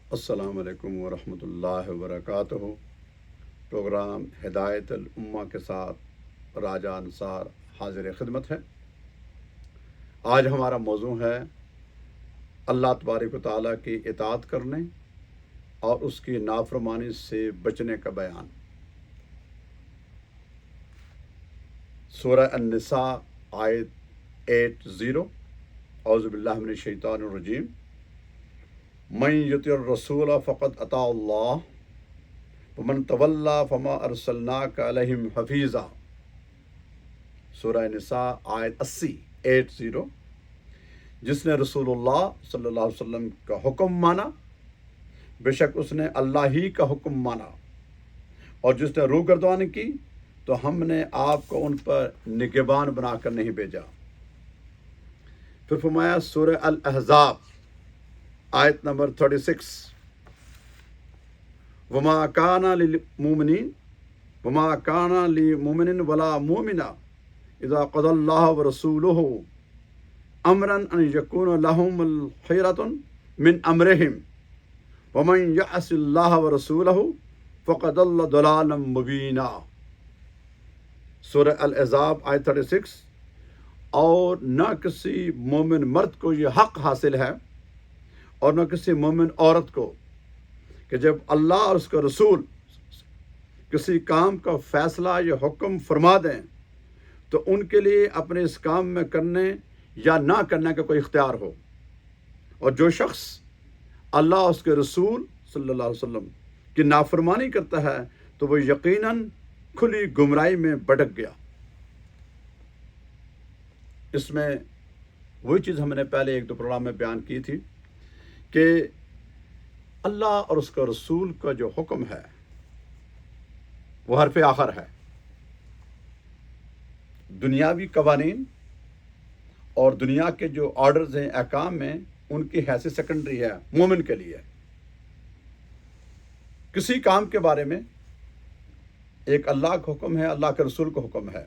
السلام علیکم ورحمۃ اللہ وبرکاتہ۔ پروگرام ہدایت الامہ کے ساتھ راجہ انصار حاضر خدمت ہے۔ آج ہمارا موضوع ہے اللہ تبارک و تعالیٰ کی اطاعت کرنے اور اس کی نافرمانی سے بچنے کا بیان۔ سورہ النساء آیت 80۔ اعوذ باللہ من الشیطان الرجیم۔ من یطع الرسول فقد اطاع اللہ ومن تولی فما ارسلناک علیہم حفیظا۔ سورہ نساء آیت 80۔ جس نے رسول اللہ صلی اللہ علیہ وسلم کا حکم مانا، بے شک اس نے اللہ ہی کا حکم مانا، اور جس نے روگردانی کی تو ہم نے آپ کو ان پر نگہبان بنا کر نہیں بھیجا۔ پھر فرمایا سورہ الاحزاب آیت نمبر 36۔ وما کان للمؤمنین ولا مؤمنہ اذا قضى اللہ ورسولہ امرا ان یکون لہم الخیرۃ من امرہم ومن یعص اللہ ورسولہ فقد ضل ضلالا مبینا۔ سورہ الاحزاب آیت 36۔ اور نہ کسی مومن مرد کو یہ حق حاصل ہے اور نہ کسی مومن عورت کو کہ جب اللہ اور اس کا رسول کسی کام کا فیصلہ یا حکم فرما دیں تو ان کے لیے اپنے اس کام میں کرنے یا نہ کرنے کا کوئی اختیار ہو، اور جو شخص اللہ اور اس کے رسول صلی اللہ علیہ وسلم کی نافرمانی کرتا ہے تو وہ یقیناً کھلی گمراہی میں بھٹک گیا۔ اس میں وہی چیز ہم نے پہلے ایک دو پروگرام میں بیان کی تھی کہ اللہ اور اس کا رسول کا جو حکم ہے وہ حرف آخر ہے۔ دنیاوی قوانین اور دنیا کے جو آرڈرز ہیں، احکام ہیں، ان کی حیثیت سیکنڈری ہے مومن کے لیے۔ کسی کام کے بارے میں ایک اللہ کا حکم ہے، اللہ کے رسول کا حکم ہے،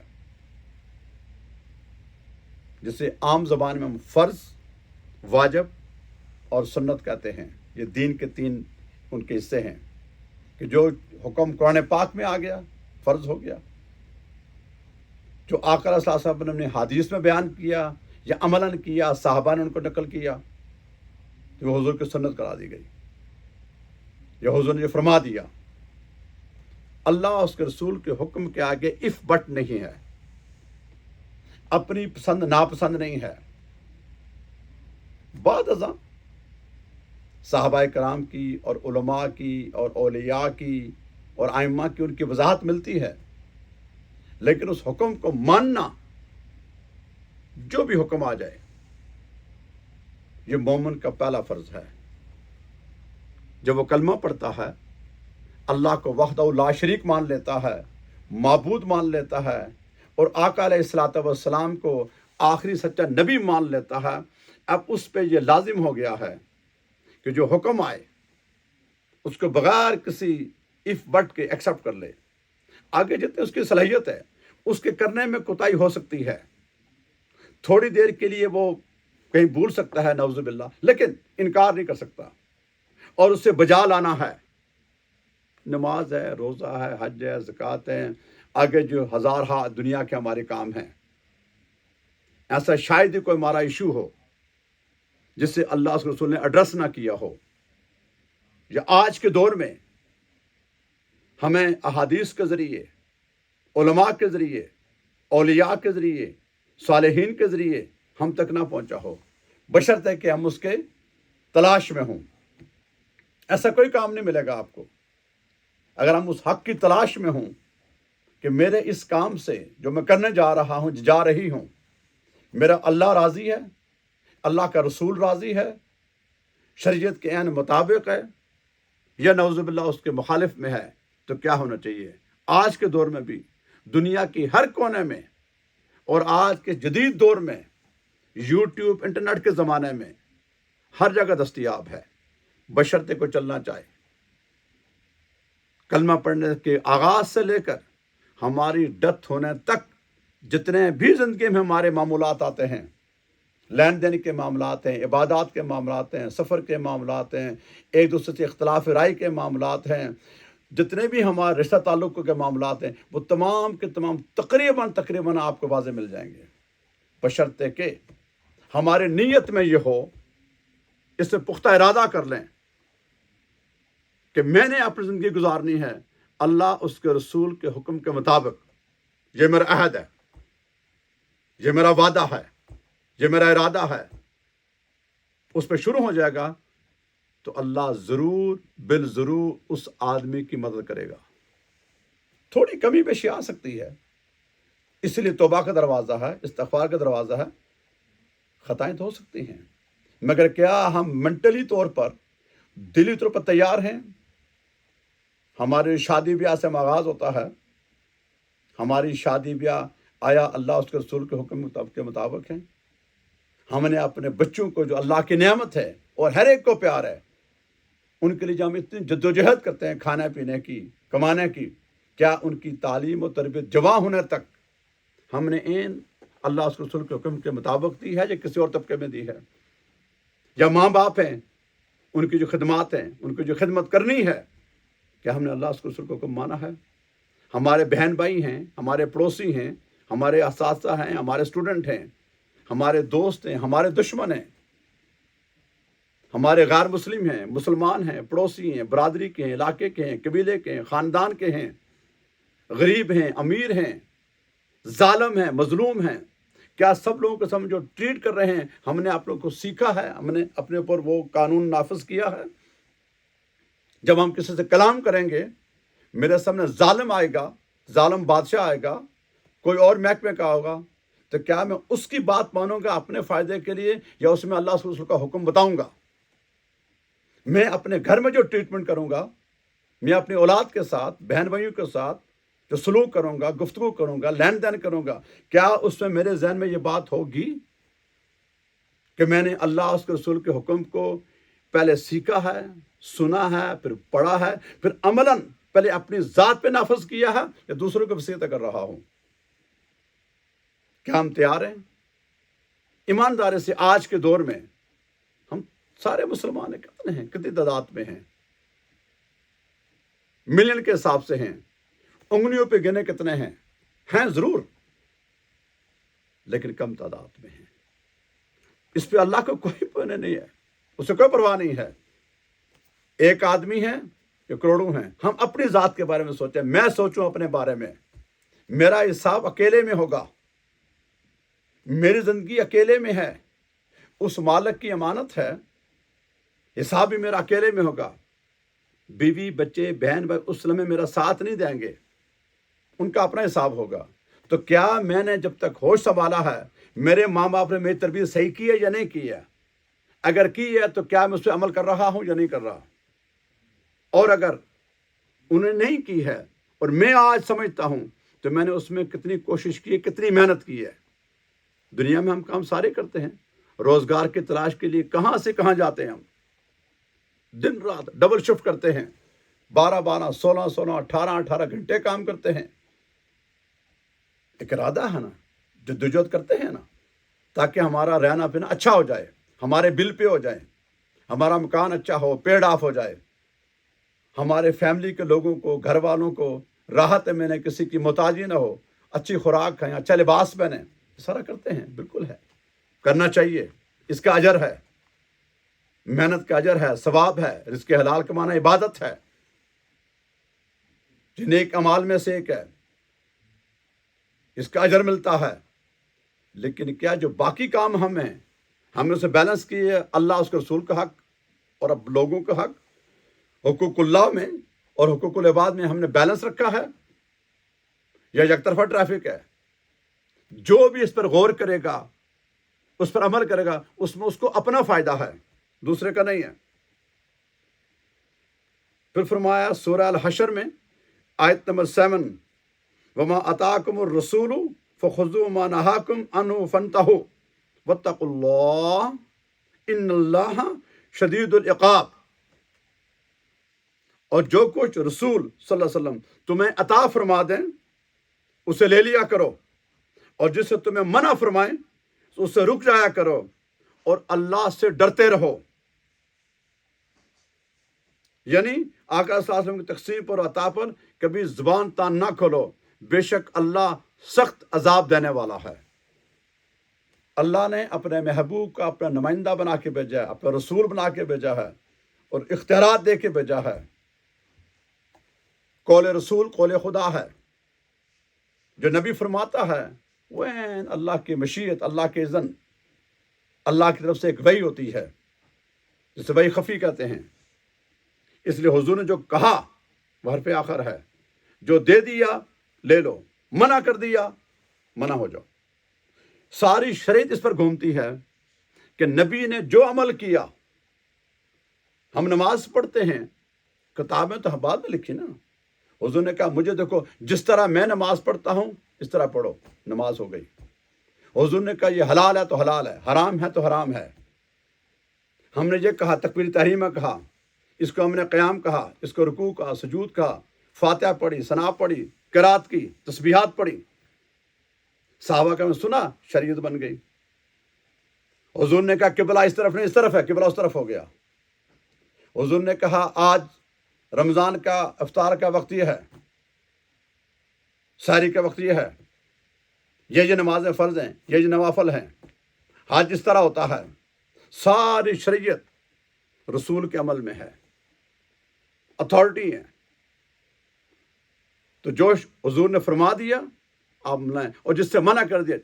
جسے عام زبان میں ہم فرض، واجب اور سنت کہتے ہیں۔ یہ دین کے تین ان کے حصے ہیں کہ جو حکم قرآن پاک میں آ گیا فرض ہو گیا، جو آقا صلی اللہ علیہ وسلم نے حدیث میں بیان کیا یا عملاً کیا، صحابہ نے ان کو نقل کیا، تو وہ حضور کی سنت کرا دی گئی، یا حضور نے جو فرما دیا۔ اللہ اور اس کے رسول کے حکم کے آگے اف بٹ نہیں ہے، اپنی پسند ناپسند نہیں ہے۔ بعد ازاں صحابہ کرام کی اور علماء کی اور اولیاء کی اور ائمہ کی ان کی وضاحت ملتی ہے، لیکن اس حکم کو ماننا، جو بھی حکم آ جائے، یہ مومن کا پہلا فرض ہے۔ جب وہ کلمہ پڑھتا ہے، اللہ کو وحدہ لا شریک مان لیتا ہے، معبود مان لیتا ہے، اور آقا علیہ الصلوۃ والسلام کو آخری سچا نبی مان لیتا ہے، اب اس پہ یہ لازم ہو گیا ہے کہ جو حکم آئے اس کو بغیر کسی اف بٹ کے ایکسیپٹ کر لے۔ آگے جتنے اس کی صلاحیت ہے اس کے کرنے میں کوتاہی ہو سکتی ہے، تھوڑی دیر کے لیے وہ کہیں بھول سکتا ہے نعوذ باللہ، لیکن انکار نہیں کر سکتا، اور اسے بجا لانا ہے۔ نماز ہے، روزہ ہے، حج ہے، زکوٰۃ ہے، آگے جو ہزارہا دنیا کے ہمارے کام ہیں۔ ایسا شاید ہی کوئی ہمارا ایشو ہو جس سے اللہ اس کے رسول نے ایڈریس نہ کیا ہو، یا آج کے دور میں ہمیں احادیث کے ذریعے، علماء کے ذریعے، اولیاء کے ذریعے، صالحین کے ذریعے ہم تک نہ پہنچا ہو، بشرطے کہ ہم اس کے تلاش میں ہوں۔ ایسا کوئی کام نہیں ملے گا آپ کو اگر ہم اس حق کی تلاش میں ہوں کہ میرے اس کام سے جو میں کرنے جا رہا ہوں، جا رہی ہوں، میرا اللہ راضی ہے، اللہ کا رسول راضی ہے، شریعت کے عین مطابق ہے، یا نعوذ باللہ اس کے مخالف میں ہے، تو کیا ہونا چاہیے؟ آج کے دور میں بھی دنیا کی ہر کونے میں، اور آج کے جدید دور میں یوٹیوب، انٹرنیٹ کے زمانے میں ہر جگہ دستیاب ہے، بشرطے کو چلنا چاہے۔ کلمہ پڑھنے کے آغاز سے لے کر ہماری ڈیتھ ہونے تک جتنے بھی زندگی میں ہمارے معمولات آتے ہیں، لین دین کے معاملات ہیں، عبادات کے معاملات ہیں، سفر کے معاملات ہیں، ایک دوسرے سے اختلاف رائے کے معاملات ہیں، جتنے بھی ہمارے رشتہ تعلق کے معاملات ہیں، وہ تمام کے تمام تقریباً آپ کو واضح مل جائیں گے، بشرطے کہ ہمارے نیت میں یہ ہو، اس سے پختہ ارادہ کر لیں کہ میں نے اپنی زندگی گزارنی ہے اللہ اس کے رسول کے حکم کے مطابق، یہ میرا عہد ہے، یہ میرا وعدہ ہے، یہ میرا ارادہ ہے، اس پہ شروع ہو جائے گا تو اللہ ضرور بالضرور اس آدمی کی مدد کرے گا۔ تھوڑی کمی بیشی آ سکتی ہے، اس لیے توبہ کا دروازہ ہے، استغفار کا دروازہ ہے، خطائیں تو ہو سکتی ہیں، مگر کیا ہم منٹلی طور پر، دلی طور پر تیار ہیں؟ ہماری شادی بیاہ سے آغاز ہوتا ہے، ہماری شادی بیاہ آیا اللہ اس کے رسول کے حکم کے مطابق ہیں؟ ہم نے اپنے بچوں کو جو اللہ کی نعمت ہے اور ہر ایک کو پیار ہے، ان کے لیے جو ہم اتنی جدوجہد کرتے ہیں کھانے پینے کی، کمانے کی، کیا ان کی تعلیم و تربیت جوان ہونے تک ہم نے اللہ اس کے رسول کے حکم کے مطابق دی ہے یا کسی اور طبقے میں دی ہے؟ یا ماں باپ ہیں، ان کی جو خدمات ہیں، ان کی جو خدمت کرنی ہے، کیا ہم نے اللہ اس کے رسول کے حکم مانا ہے؟ ہمارے بہن بھائی ہیں، ہمارے پڑوسی ہیں، ہمارے اساتذہ ہیں، ہمارے اسٹوڈنٹ ہیں، ہمارے دوست ہیں، ہمارے دشمن ہیں، ہمارے غیر مسلم ہیں، مسلمان ہیں، پڑوسی ہیں، برادری کے ہیں، علاقے کے ہیں، قبیلے کے ہیں، خاندان کے ہیں، غریب ہیں، امیر ہیں، ظالم ہیں، مظلوم ہیں، کیا سب لوگوں کو ہم جو ٹریٹ کر رہے ہیں ہم نے آپ لوگوں کو سیکھا ہے؟ ہم نے اپنے اوپر وہ قانون نافذ کیا ہے؟ جب ہم کسی سے کلام کریں گے، میرے سامنے ظالم آئے گا، ظالم بادشاہ آئے گا، کوئی اور محکمے کا ہوگا، تو کیا میں اس کی بات مانوں گا اپنے فائدے کے لیے، یا اس میں اللہ رسول کا حکم بتاؤں گا؟ میں اپنے گھر میں جو ٹریٹمنٹ کروں گا، میں اپنی اولاد کے ساتھ، بہن بھائیوں کے ساتھ جو سلوک کروں گا، گفتگو کروں گا، لین دین کروں گا، کیا اس میں میرے ذہن میں یہ بات ہوگی کہ میں نے اللہ اس کے رسول کے حکم کو پہلے سیکھا ہے، سنا ہے، پھر پڑھا ہے، پھر عملاً پہلے اپنی ذات پہ نافذ کیا ہے، یا دوسروں کو وصیت کر رہا ہوں؟ کیا ہم تیار ہیں؟ ایمانداری سے آج کے دور میں ہم سارے مسلمان کتنے ہیں، کتنی تعداد میں ہیں؟ ملین کے حساب سے ہیں، انگلیوں پہ گنے کتنے ہیں ضرور، لیکن کم تعداد میں ہیں۔ اس پہ اللہ کو کوئی پرواہ نہیں ہے، اسے کوئی پرواہ نہیں ہے، ایک آدمی ہے یا کروڑوں ہیں۔ ہم اپنی ذات کے بارے میں سوچیں، میں سوچوں اپنے بارے میں، میرا حساب اکیلے میں ہوگا، میری زندگی اکیلے میں ہے، اس مالک کی امانت ہے، حساب بھی میرا اکیلے میں ہوگا، بیوی بچے بہن بھائی اس لمحے میرا ساتھ نہیں دیں گے، ان کا اپنا حساب ہوگا۔ تو کیا میں نے جب تک ہوش سنبھالا ہے میرے ماں باپ نے میری تربیت صحیح کی ہے یا نہیں کی ہے؟ اگر کی ہے تو کیا میں اس پہ عمل کر رہا ہوں یا نہیں کر رہا؟ اور اگر انہیں نہیں کی ہے اور میں آج سمجھتا ہوں تو میں نے اس میں کتنی کوشش کی ہے، کتنی محنت کی ہے۔ دنیا میں ہم کام سارے کرتے ہیں، روزگار کی تلاش کے لیے کہاں سے کہاں جاتے ہیں، ہم دن رات ڈبل شفٹ کرتے ہیں، 12 16 18 گھنٹے کام کرتے ہیں۔ ایک ارادہ ہے نا، جدوجہد کرتے ہیں نا، تاکہ ہمارا رہنا پینا اچھا ہو جائے، ہمارے بل پہ ہو جائے، ہمارا مکان اچھا ہو، پیڈ آف ہو جائے، ہمارے فیملی کے لوگوں کو، گھر والوں کو راحت میں نے کسی کی محتاجی نہ ہو، اچھی خوراک کھائیں، اچھا لباس پہنیں، سارا کرتے ہیں، بالکل ہے، کرنا چاہیے، اس کا اجر ہے، محنت کا اجر ہے، ثواب ہے، رزق حلال کمانا عبادت ہے، جو نیک اعمال میں سے ایک ہے، اس کا اجر ملتا ہے۔ لیکن کیا جو باقی کام ہم ہیں، ہم نے اسے بیلنس کیے، اللہ اس کے رسول کا حق اور اب لوگوں کا حق، حقوق اللہ میں اور حقوق العباد میں ہم نے بیلنس رکھا ہے، یا یک طرفہ ٹریفک ہے؟ جو بھی اس پر غور کرے گا، اس پر عمل کرے گا، اس میں اس کو اپنا فائدہ ہے، دوسرے کا نہیں ہے۔ پھر فرمایا سورہ الحشر میں آیت نمبر 7، وَمَا أَتَاكُمُ الرَّسُولُ فَخُذُوهُ وَمَا نَهَاكُمْ عَنْهُ فَانْتَهُوا وَاتَّقُوا اللَّهَ إِنَّ اللَّهَ شَدِيدُ الْعِقَابِ۔ اور جو کچھ رسول صلی اللہ علیہ وسلم تمہیں عطا فرما دیں اسے لے لیا کرو، اور جس سے تمہیں منع فرمائیں اس سے رک جایا کرو، اور اللہ سے ڈرتے رہو. یعنی آقا صلی اللہ علیہ وسلم کی تقسیم پر عطا پر کبھی زبان تان نہ کھولو. بے شک اللہ سخت عذاب دینے والا ہے. اللہ نے اپنے محبوب کا اپنا نمائندہ بنا کے بھیجا ہے، اپنا رسول بنا کے بھیجا ہے اور اختیارات دے کے بھیجا ہے. قول رسول قول خدا ہے. جو نبی فرماتا ہے وہ اللہ کی مشیت، اللہ کے اذن، اللہ کی طرف سے ایک وحی ہوتی ہے جسے وحی خفی کہتے ہیں. اس لیے حضور نے جو کہا وہ حرف آخر ہے. جو دے دیا لے لو، منع کر دیا منع ہو جاؤ. ساری شریعت اس پر گھومتی ہے کہ نبی نے جو عمل کیا. ہم نماز پڑھتے ہیں، کتابیں تو بعد میں لکھی نا. حضور نے کہا مجھے دیکھو جس طرح میں نماز پڑھتا ہوں اس طرح پڑھو، نماز ہو گئی. حضور نے کہا یہ حلال ہے تو حلال ہے، حرام ہے تو حرام ہے. ہم نے یہ کہا، تکبیر تحریمہ کہا، اس کو ہم نے قیام کہا، اس کو رکوع کہا، سجود کہا، فاتحہ پڑھی، ثنا پڑھی، قرات کی، تسبیحات پڑھی. صحابہ کا میں سنا، شریعت بن گئی. حضور نے کہا قبلہ اس طرف نہیں اس طرف ہے، قبلہ اس طرف ہو گیا. حضور نے کہا آج رمضان کا افطار کا وقت یہ ہے، سحری کا وقت یہ ہے، یہ نمازیں فرض ہیں، یہ نوافل ہیں، حج اس طرح ہوتا ہے. ساری شریعت رسول کے عمل میں ہے، اتھارٹی ہے. تو جو حضور نے فرما دیا آپ لائیں، اور جس سے منع کر دیا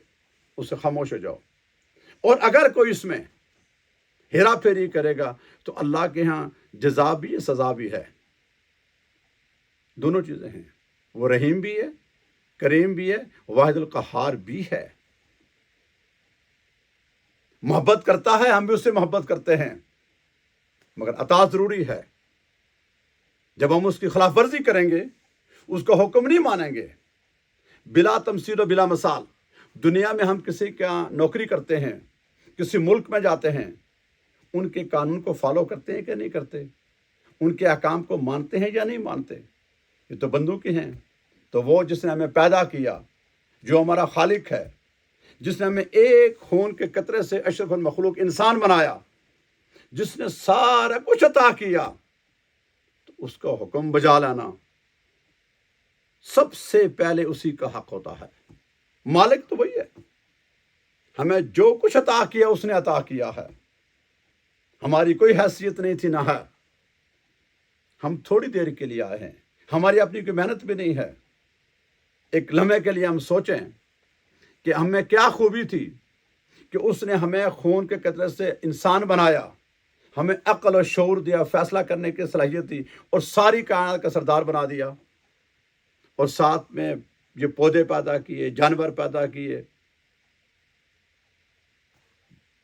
اس سے خاموش ہو جاؤ. اور اگر کوئی اس میں ہیرا پھیری کرے گا تو اللہ کے ہاں جزا بھی ہے، سزا بھی ہے. دونوں چیزیں ہیں. وہ رحیم بھی ہے، کریم بھی ہے، واحد القہار بھی ہے. محبت کرتا ہے، ہم بھی اس سے محبت کرتے ہیں، مگر عطا ضروری ہے. جب ہم اس کی خلاف ورزی کریں گے، اس کا حکم نہیں مانیں گے، بلا تمثیل و بلا مثال. دنیا میں ہم کسی کا نوکری کرتے ہیں، کسی ملک میں جاتے ہیں، ان کے قانون کو فالو کرتے ہیں کہ نہیں کرتے، ان کے احکام کو مانتے ہیں یا نہیں مانتے. یہ تو بندوں کے ہیں. تو وہ جس نے ہمیں پیدا کیا، جو ہمارا خالق ہے، جس نے ہمیں ایک خون کے قطرے سے اشرف المخلوق انسان بنایا، جس نے سارا کچھ عطا کیا، تو اس کا حکم بجا لانا سب سے پہلے اسی کا حق ہوتا ہے. مالک تو وہی ہے. ہمیں جو کچھ عطا کیا اس نے عطا کیا ہے. ہماری کوئی حیثیت نہیں تھی، نہ ہے. ہم تھوڑی دیر کے لیے آئے ہیں، ہماری اپنی کوئی محنت بھی نہیں ہے. ایک لمحے کے لیے ہم سوچیں کہ ہمیں کیا خوبی تھی کہ اس نے ہمیں خون کے قطرے سے انسان بنایا، ہمیں عقل و شعور دیا، فیصلہ کرنے کی صلاحیت دی، اور ساری کائنات کا سردار بنا دیا. اور ساتھ میں یہ پودے پیدا کیے، جانور پیدا کیے.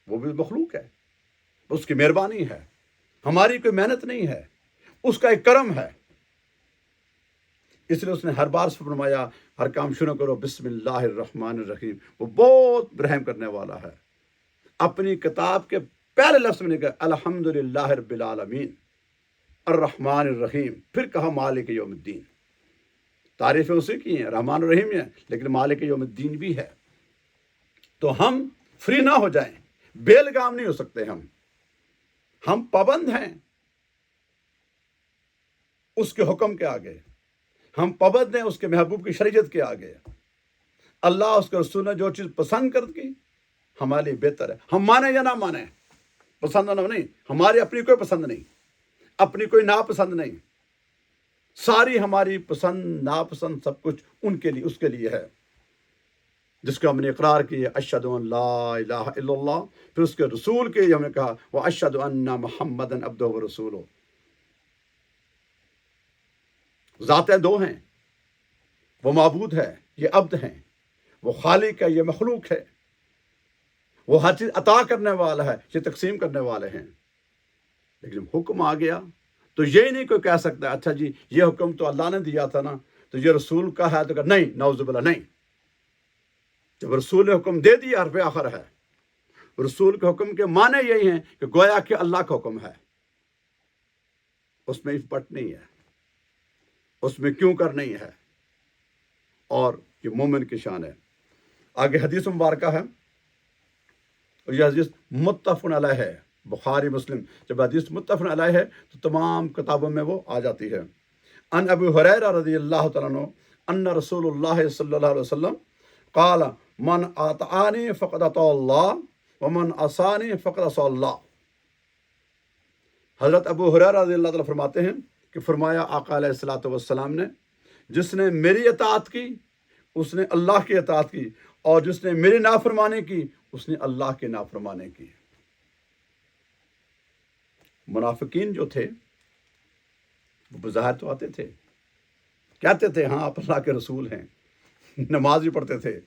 وہ بھی مخلوق ہے، اس کی مہربانی ہے. ہماری کوئی محنت نہیں ہے، اس کا ایک کرم ہے. اس لیے اس نے ہر بار سے فرمایا ہر کام شروع کرو بسم اللہ الرحمن الرحیم. وہ بہت رحم کرنے والا ہے. اپنی کتاب کے پہلے لفظ میں نے کہا الحمدللہ رب العالمین الرحمن الرحیم، پھر کہا مالک یوم الدین. تعریفیں اسی کی ہیں، رحمان الرحیم ہیں، لیکن مالک یوم الدین بھی ہے. تو ہم فری نہ ہو جائیں، بے لگام نہیں ہو سکتے. ہم پابند ہیں اس کے حکم کے آگے، ہم پابند ہیں اس کے محبوب کی شریعت کے آگے. اللہ اس کے رسول نے جو چیز پسند کر دی ہمارے لیے بہتر ہے. ہم مانیں یا نہ مانیں، پسند نہ نہیں، ہماری اپنی کوئی پسند نہیں، اپنی کوئی ناپسند نہیں. ساری ہماری پسند ناپسند سب کچھ ان کے لیے، اس کے لیے ہے، جس کو ہم نے اقرار کی اشہد ان لا الہ الا اللہ. پھر اس کے رسول کے ہم نے کہا واشہد ان محمدً عبدہ ورسولہ. ذاتیں دو ہیں، وہ معبود ہے، یہ عبد ہیں. وہ خالق ہے، یہ مخلوق ہے. وہ ہر چیز عطا کرنے والا ہے، یہ تقسیم کرنے والے ہیں. لیکن حکم آ گیا تو یہ نہیں کوئی کہہ سکتا اچھا جی یہ حکم تو اللہ نے دیا تھا نا، تو یہ رسول کا ہے، تو کہ نہیں، نعوذ باللہ نہیں. جب رسول نے حکم دے دیا حرف آخر ہے. رسول کے حکم کے معنی یہی ہیں کہ گویا کہ اللہ کا حکم ہے، اس میں اف بٹ نہیں ہے، اس میں کیوں کر نہیں ہے. اور یہ مومن کی شان ہے. آگے حدیث مبارکہ ہے، اور یہ حدیث متفق علیہ ہے، بخاری مسلم جب حدیث متفق علیہ ہے تو تمام کتابوں میں وہ آ جاتی ہے۔ ان ابی ہریرہ رضی اللہ تعالیٰ عنہ ان رسول اللہ صلی اللہ علیہ وسلم قال من اطاعنی فقد اطاع اللہ ومن عصانی فقد عصى اللہ۔ حضرت ابو ہریرہ رضی اللہ تعالیٰ فرماتے ہیں کہ فرمایا آقا علیہ الصلوۃ والسلام نے، جس نے میری اطاعت کی اس نے اللہ کی اطاعت کی، اور جس نے میری نافرمانی کی اس نے اللہ کی نافرمانی کی۔ منافقین جو تھے وہ بظاہر تو آتے تھے، کہتے تھے ہاں آپ اللہ کے رسول ہیں، نماز بھی پڑھتے تھے،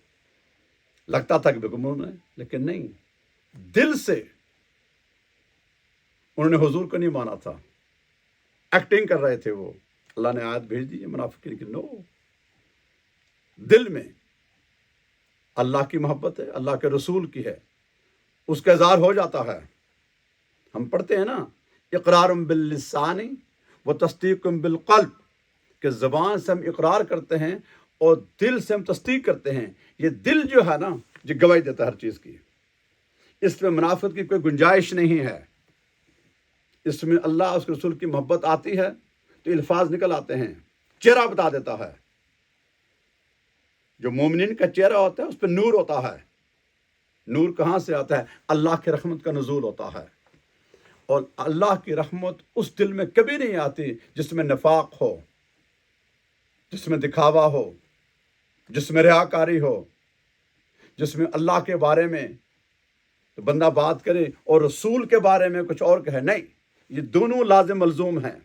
لگتا تھا کہ بیگم ہے، لیکن نہیں، دل سے انہوں نے حضور کو نہیں مانا تھا، ایکٹنگ کر رہے تھے وہ۔ اللہ نے آیت بھیج دی منافقین کی، نو، دل میں اللہ کی محبت ہے، اللہ کے رسول کی ہے، اس کا اظہار ہو جاتا ہے۔ ہم پڑھتے ہیں نا، اقرار باللسان و تصدیق بالقلب، کہ زبان سے ہم اقرار کرتے ہیں اور دل سے ہم تصدیق کرتے ہیں۔ یہ دل جو ہے نا، یہ گواہی دیتا ہے ہر چیز کی، اس میں منافقت کی کوئی گنجائش نہیں ہے۔ اس میں اللہ اس کے رسول کی محبت آتی ہے تو الفاظ نکل آتے ہیں، چہرہ بتا دیتا ہے۔ جو مومنین کا چہرہ ہوتا ہے اس پہ نور ہوتا ہے۔ نور کہاں سے آتا ہے؟ اللہ کی رحمت کا نزول ہوتا ہے، اور اللہ کی رحمت اس دل میں کبھی نہیں آتی جس میں نفاق ہو، جس میں دکھاوا ہو، جس میں ریاکاری ہو، جس میں اللہ کے بارے میں تو بندہ بات کرے اور رسول کے بارے میں کچھ اور کہے۔ نہیں، یہ دونوں لازم ملزوم ہیں۔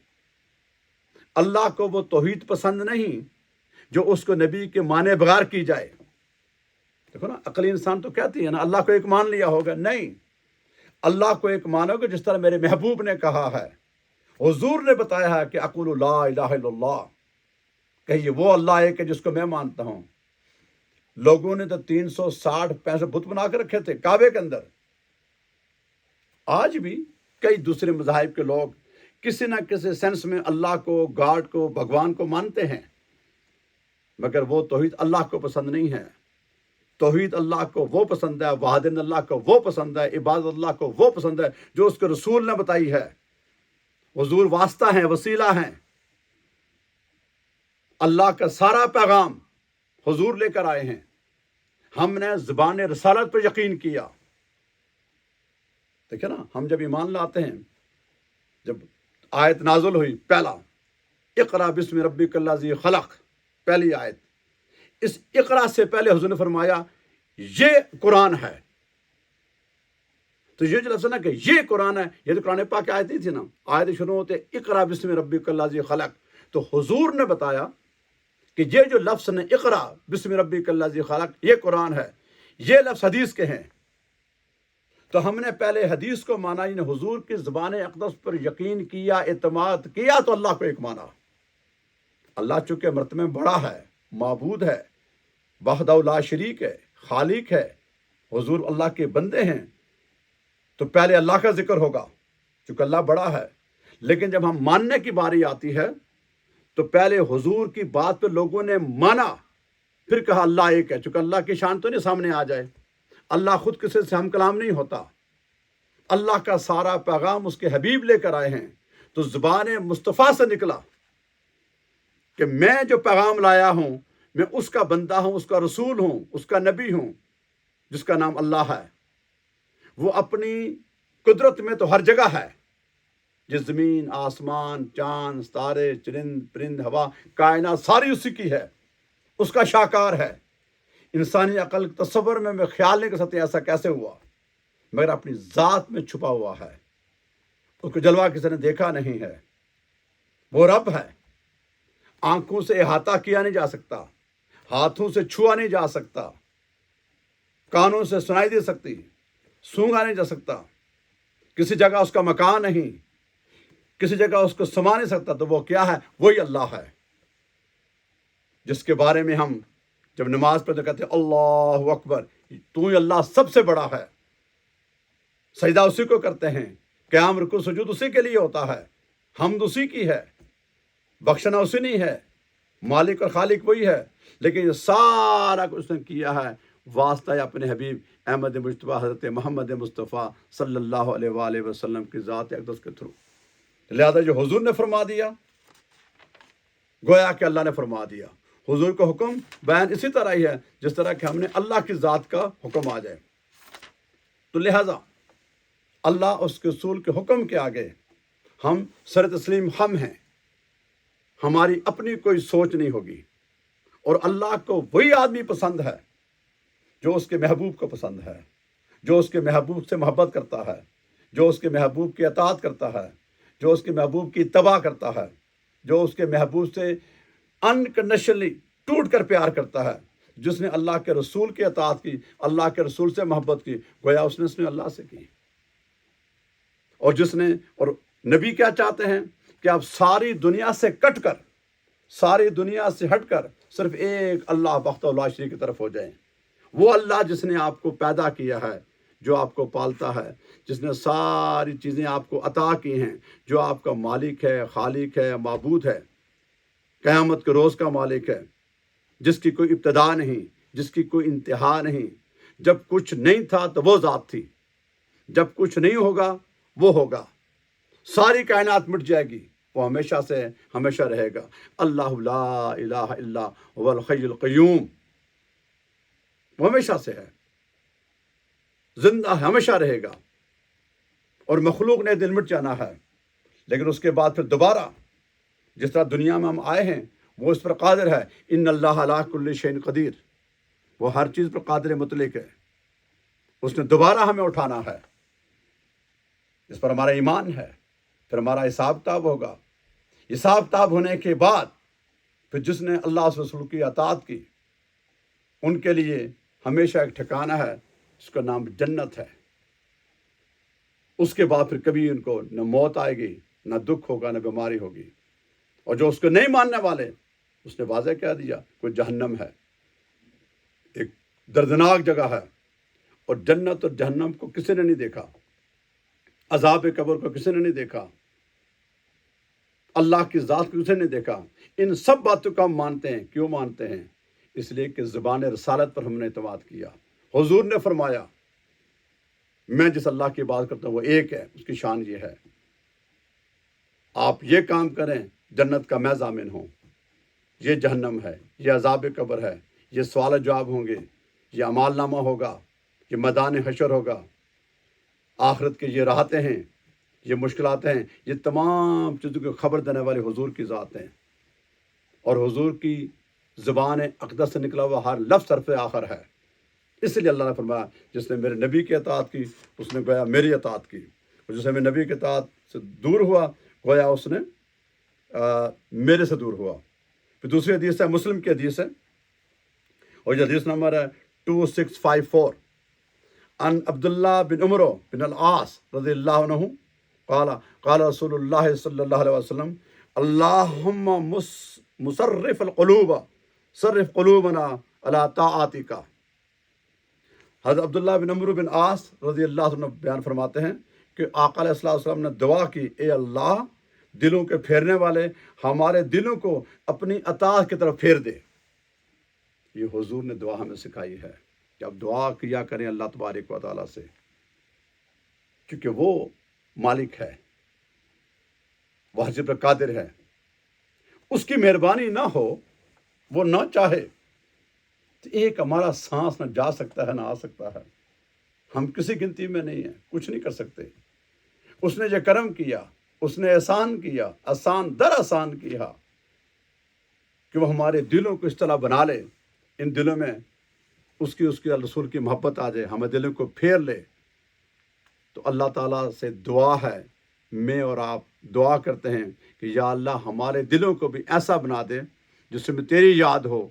اللہ کو وہ توحید پسند نہیں جو اس کو نبی کے مانے بغیر کی جائے۔ دیکھو نا، عقلی انسان تو کہتی ہے نا اللہ کو ایک مان لیا ہوگا، نہیں، اللہ کو ایک مانو گے جس طرح میرے محبوب نے کہا ہے، حضور نے بتایا ہے کہ اقول لا الہ الا اللہ، کہیے وہ اللہ ایک ہے جس کو میں مانتا ہوں۔ لوگوں نے تو 360 بت بنا کے رکھے تھے کعبے کے اندر۔ آج بھی کئی دوسرے مذاہب کے لوگ کسی نہ کسی سینس میں اللہ کو، گاڈ کو، بھگوان کو مانتے ہیں، مگر وہ توحید اللہ کو پسند نہیں ہے۔ توحید اللہ کو وہ پسند ہے، وحدانیت اللہ کو وہ پسند ہے، عبادت اللہ کو وہ پسند ہے جو اس کے رسول نے بتائی ہے۔ حضور واسطہ ہیں، وسیلہ ہیں۔ اللہ کا سارا پیغام حضور لے کر آئے ہیں، ہم نے زبان رسالت پر یقین کیا۔ دیکھیں نا، ہم جب ایمان لاتے ہیں، جب آیت نازل ہوئی پہلا اقرا بسم ربک الذی خلق، پہلی آیت، اس اقرا سے پہلے حضور نے فرمایا یہ قرآن ہے۔ تو یہ جو لفظ ہے نا کہ یہ قرآن ہے، یہ تو قرآن پاک کی آیت نہیں تھی نا، آیت شروع ہوتے اقرا بسم ربک الذی خلق، تو حضور نے بتایا کہ یہ جو لفظ نے اقرا بسم ربک الذی خلق، یہ قرآن ہے، یہ لفظ حدیث کے ہیں۔ تو ہم نے پہلے حدیث کو مانا، یعنی حضور کی زبان اقدس پر یقین کیا، اعتماد کیا، تو اللہ کو ایک مانا۔ اللہ چونکہ مرتبہ میں بڑا ہے، معبود ہے، وحدہ لا شریک ہے، خالق ہے، حضور اللہ کے بندے ہیں، تو پہلے اللہ کا ذکر ہوگا چونکہ اللہ بڑا ہے۔ لیکن جب ہم ماننے کی باری آتی ہے تو پہلے حضور کی بات پہ لوگوں نے مانا، پھر کہا اللہ ایک ہے، چونکہ اللہ کی شان تو نہیں سامنے آ جائے، اللہ خود کسی سے ہم کلام نہیں ہوتا، اللہ کا سارا پیغام اس کے حبیب لے کر آئے ہیں، تو زبان مصطفیٰ سے نکلا کہ میں جو پیغام لایا ہوں میں اس کا بندہ ہوں، اس کا رسول ہوں، اس کا نبی ہوں، جس کا نام اللہ ہے۔ وہ اپنی قدرت میں تو ہر جگہ ہے، جس زمین، آسمان، چاند، ستارے، چرند پرند، ہوا، کائنات ساری اسی کی ہے، اس کا شاکار ہے۔ انسانی عقل تصور میں خیال نہیں کر سکتے ایسا کیسے ہوا، مگر اپنی ذات میں چھپا ہوا ہے، اس کو جلوہ کسی نے دیکھا نہیں ہے۔ وہ رب ہے، آنکھوں سے احاطہ کیا نہیں جا سکتا، ہاتھوں سے چھوا نہیں جا سکتا، کانوں سے سنائی دے سکتی، سونگا نہیں جا سکتا، کسی جگہ اس کا مکان نہیں، کسی جگہ اس کو سما نہیں سکتا۔ تو وہ کیا ہے؟ وہی اللہ ہے، جس کے بارے میں ہم جب نماز پڑھتے کہتے ہیں اللہ اکبر، تو ہی اللہ سب سے بڑا ہے، سجدہ اسی کو کرتے ہیں، قیام رکوع سجود اسی کے لیے ہوتا ہے، حمد اسی کی ہے، بخشنا اسی نہیں ہے، مالک اور خالق وہی ہے، لیکن یہ سارا کچھ اس نے کیا ہے واسطہ ہے اپنے حبیب احمد مجتبیٰ حضرت محمد مصطفیٰ صلی اللہ علیہ وآلہ وسلم کی ذات اقدس کے تھرو۔ لہذا جو حضور نے فرما دیا گویا کہ اللہ نے فرما دیا۔ حضور کا حکم بیان اسی طرح ہی ہے جس طرح کہ ہم نے اللہ کی ذات کا حکم آ جائے، تو لہذا اللہ اس کے رسول کے حکم کے آگے ہم سر تسلیم ہم ہیں، ہماری اپنی کوئی سوچ نہیں ہوگی۔ اور اللہ کو وہی آدمی پسند ہے جو اس کے محبوب کو پسند ہے، جو اس کے محبوب سے محبت کرتا ہے، جو اس کے محبوب کی اطاعت کرتا ہے، جو اس کے محبوب کی اتباع کرتا ہے، جو اس کے محبوب سے انکنڈیشنلی ٹوٹ کر پیار کرتا ہے، جس نے اللہ کے رسول کی اطاعت کی، اللہ کے رسول سے محبت کی، گویا اس نے اللہ سے کی۔ اور جس نے اور نبی کیا چاہتے ہیں کہ آپ ساری دنیا سے کٹ کر، ساری دنیا سے ہٹ کر صرف ایک اللہ وحدہ لا شریک کی طرف ہو جائیں۔ وہ اللہ جس نے آپ کو پیدا کیا ہے، جو آپ کو پالتا ہے، جس نے ساری چیزیں آپ کو عطا کی ہیں، جو آپ کا مالک ہے، خالق ہے، معبود ہے، قیامت کے روز کا مالک ہے، جس کی کوئی ابتدا نہیں، جس کی کوئی انتہا نہیں۔ جب کچھ نہیں تھا تو وہ ذات تھی، جب کچھ نہیں ہوگا وہ ہوگا، ساری کائنات مٹ جائے گی، وہ ہمیشہ سے ہمیشہ رہے گا۔ اللہ لا الہ الا هو الحی القیوم، وہ ہمیشہ سے ہے، زندہ ہمیشہ رہے گا، اور مخلوق نے دل مٹ جانا ہے، لیکن اس کے بعد پھر دوبارہ جس طرح دنیا میں ہم آئے ہیں وہ اس پر قادر ہے۔ ان اللہ علی کل شیء قدیر، وہ ہر چیز پر قادر مطلق ہے، اس نے دوبارہ ہمیں اٹھانا ہے، اس پر ہمارا ایمان ہے، پھر ہمارا حساب کتاب ہوگا۔ حساب کتاب ہونے کے بعد پھر جس نے اللہ سے رسول کی اطاعت کی ان کے لیے ہمیشہ ایک ٹھکانہ ہے جس کا نام جنت ہے۔ اس کے بعد پھر کبھی ان کو نہ موت آئے گی، نہ دکھ ہوگا، نہ بیماری ہوگی۔ اور جو اس کو نہیں ماننے والے، اس نے واضح کہہ دیا کوئی جہنم ہے، ایک دردناک جگہ ہے۔ اور جنت اور جہنم کو کسی نے نہیں دیکھا، عذاب قبر کو کسی نے نہیں دیکھا، اللہ کی ذات کو کسی نے نہیں دیکھا۔ ان سب باتوں کو ہم مانتے ہیں۔ کیوں مانتے ہیں؟ اس لیے کہ زبان رسالت پر ہم نے اعتماد کیا۔ حضور نے فرمایا میں جس اللہ کی بات کرتا ہوں وہ ایک ہے، اس کی شان یہ ہے، آپ یہ کام کریں جنت کا میں ضامن ہوں، یہ جہنم ہے، یہ عذاب قبر ہے، یہ سوال جواب ہوں گے، یہ اعمال نامہ ہوگا، یہ میدان حشر ہوگا، آخرت کے یہ راحتیں ہیں، یہ مشکلات ہیں، یہ تمام چیزوں کی خبر دینے والے حضور کی ذات ہیں۔ اور حضور کی زبان اقدس سے نکلا ہوا ہر لفظ حرف آخر ہے۔ اس لیے اللہ نے فرمایا جس نے میرے نبی کی اطاعت کی اس نے گویا میری اطاعت کی، اور جس نے میرے نبی کی اطاعت سے دور ہوا گویا اس نے میرے سے دور ہوا۔ پھر دوسری حدیث ہے، مسلم کی حدیث ہے، اور یہ حدیث نمبر ہے 2654، عن عبداللہ بن عمر بن العاص رضی اللہ عنہ قال قال رسول اللہ صلی اللہ علیہ وسلم اللہم مصرف القلوب صرف قلوبنا علی طاعتک۔ حضرت عبداللہ بن عمر بن عاص رضی اللہ عنہ بیان فرماتے ہیں کہ آقا علیہ الصلوۃ والسلام نے دعا کی، اے اللہ دلوں کے پھیرنے والے ہمارے دلوں کو اپنی اطاعت کی طرف پھیر دے۔ یہ حضور نے دعا ہمیں سکھائی ہے کہ اب دعا کیا کریں اللہ تبارک و تعالیٰ سے، کیونکہ وہ مالک ہے، وہ ہر چیز پر قادر ہے۔ اس کی مہربانی نہ ہو، وہ نہ چاہے تو ایک ہمارا سانس نہ جا سکتا ہے نہ آ سکتا ہے۔ ہم کسی گنتی میں نہیں ہیں، کچھ نہیں کر سکتے۔ اس نے یہ کرم کیا، اس نے احسان کیا، آسان در آسان کیا کہ وہ ہمارے دلوں کو اس طرح بنا لے، ان دلوں میں اس کی رسول کی محبت آ جائے، ہمیں دلوں کو پھیر لے۔ تو اللہ تعالیٰ سے دعا ہے، میں اور آپ دعا کرتے ہیں کہ یا اللہ ہمارے دلوں کو بھی ایسا بنا دے جس میں تیری یاد ہو،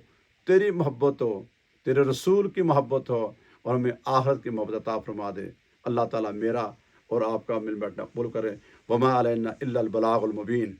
تیری محبت ہو، تیرے رسول کی محبت ہو، اور ہمیں آخرت کی محبت عطا فرما دے۔ اللہ تعالیٰ میرا اور آپ کا مل بیٹھنا قبول کرے۔ وما علینا الا البلاغ المبین۔